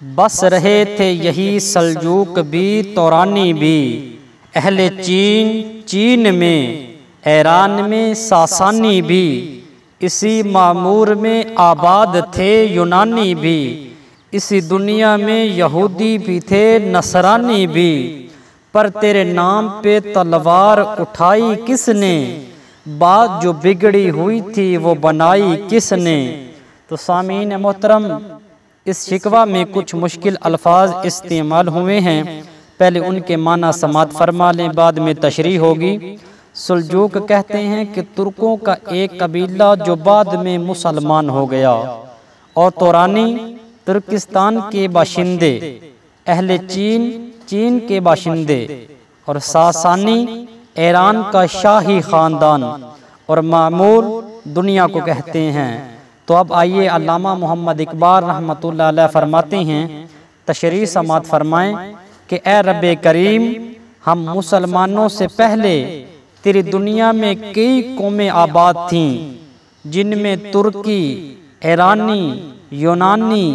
बस रहे थे यही सल्जूक भी तौरानी भी, अहले चीन में, ईरान में सासानी भी, इसी मामूर में आबाद थे यूनानी भी, इसी दुनिया में यहूदी भी थे नसरानी भी, पर तेरे नाम पे तलवार उठाई किसने, बात जो बिगड़ी हुई थी वो बनाई किसने। तो सामीन मोहतरम, इस शिकवा में कुछ मुश्किल अल्फाज इस्तेमाल हुए हैं, पहले उनके माना समात फरमा लें, बाद में तशरीह होगी। सुल्जूक कहते हैं कि तुर्कों का एक कबीला जो बाद में मुसलमान हो गया, और तौरानी तुर्किस्तान के बाशिंदे, अहले चीन के बाशिंदे, और सासानी ईरान का शाही ख़ानदान, और मामूर दुनिया को कहते हैं। तो अब आइए अल्लामा मोहम्मद इकबाल रहमतुल्लाह अलैह फरमाते हैं, तशरीह समात फरमाएं कि ए रब्बे करीम, हम मुसलमानों से पहले तेरी दुनिया में कई कौमें आबाद थीं, जिनमें तुर्की, ईरानी, यूनानी,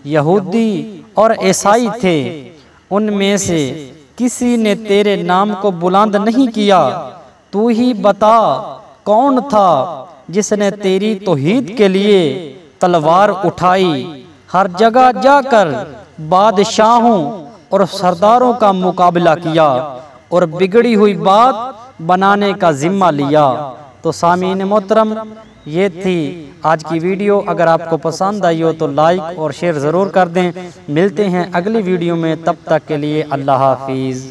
यहूदी और ईसाई थे। उनमें से किसी ने तेरे नाम को बुलंद नहीं किया। तू ही बता कौन था जिसने तेरी तौहीद के लिए तलवार उठाई, हर जगह जाकर बादशाहों और सरदारों का मुकाबला किया और बिगड़ी हुई बात बनाने का जिम्मा लिया। तो सामीन मोहतरम, ये थी आज की वीडियो। अगर आपको पसंद आई हो तो लाइक और शेयर ज़रूर कर दें। मिलते हैं अगली वीडियो में, तब तक के लिए अल्लाह हाफिज़।